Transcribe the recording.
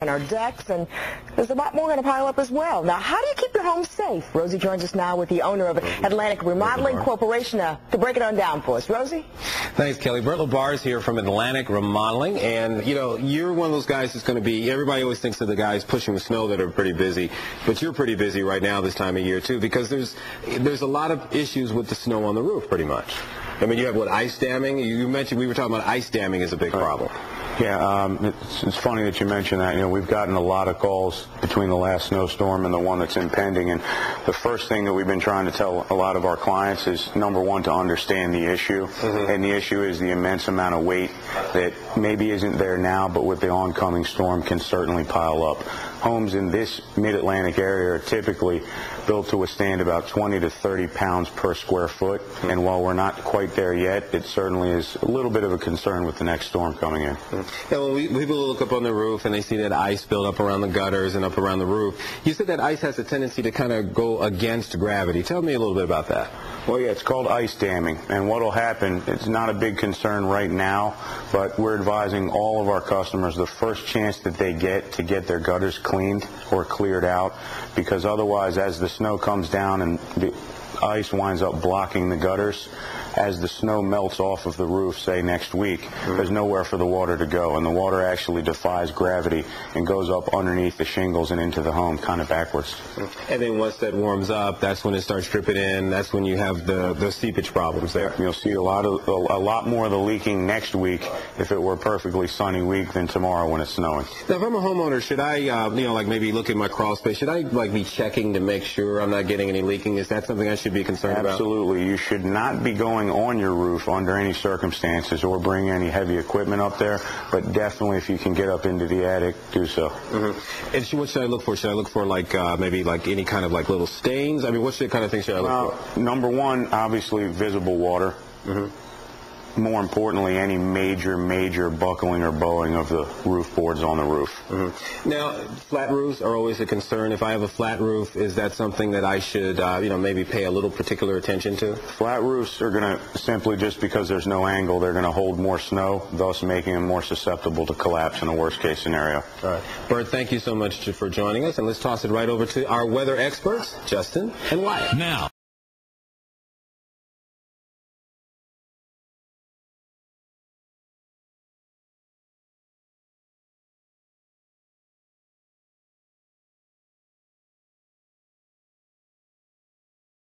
on our decks, and there's a lot more going to pile up as well. Now, how do you keep your home safe? Rosie joins us now with the owner of Atlantic Remodeling Corporation to break it on down for us. Rosie? Thanks, Kelly. Bert LaBar is here from Atlantic Remodeling, and, you know, you're one of those guys that's going to be, everybody always thinks of the guys pushing the snow that are pretty busy, but you're pretty busy right now this time of year, too, because there's a lot of issues with the snow on the roof, pretty much. I mean, you have, ice damming? You mentioned, we were talking about ice damming is a big problem. Yeah, it's funny that you mentioned that. You know, we've gotten a lot of calls between the last snowstorm and the one that's impending, and the first thing that we've been trying to tell a lot of our clients is, number one, to understand the issue, and the issue is the immense amount of weight that maybe isn't there now, but with the oncoming storm can certainly pile up. Homes in this mid-Atlantic area are typically built to withstand about 20 to 30 pounds per square foot, and while we're not quite there yet, it certainly is a little bit of a concern with the next storm coming in. Yeah, well, people look up on the roof and they see that ice build up around the gutters and up around the roof. You said that ice has a tendency to kind of go against gravity. Tell me a little bit about that. Well, yeah, it's called ice damming, and what will happen, it's not a big concern right now, but we're advising all of our customers the first chance that they get to get their gutters cleaned or cleared out, because otherwise, as the snow comes down and the ice winds up blocking the gutters, as the snow melts off of the roof, say next week, there's nowhere for the water to go, and the water actually defies gravity and goes up underneath the shingles and into the home, kind of backwards. And then once that warms up, that's when it starts dripping in. That's when you have the seepage problems there. You'll see a lot more of the leaking next week if it were a perfectly sunny week than tomorrow when it's snowing. Now, if I'm a homeowner, should I, maybe look at my crawl space? Should I, be checking to make sure I'm not getting any leaking? Is that something I should be concerned about? Absolutely. You should not be going on your roof under any circumstances or bring any heavy equipment up there, but definitely if you can get up into the attic, do so. And what should I look for? Should I look for maybe any kind of little stains? I mean, what kind of things should I look for? Number one, obviously visible water. More importantly, any major buckling or bowing of the roof boards on the roof. Now, flat roofs are always a concern. If I have a flat roof, is that something that I should, maybe pay a little particular attention to? Flat roofs are going to, simply just because there's no angle, they're going to hold more snow, thus making them more susceptible to collapse in a worst-case scenario. All right. Bert, thank you so much for joining us, and let's toss it right over to our weather experts, Justin and Wyatt. Now.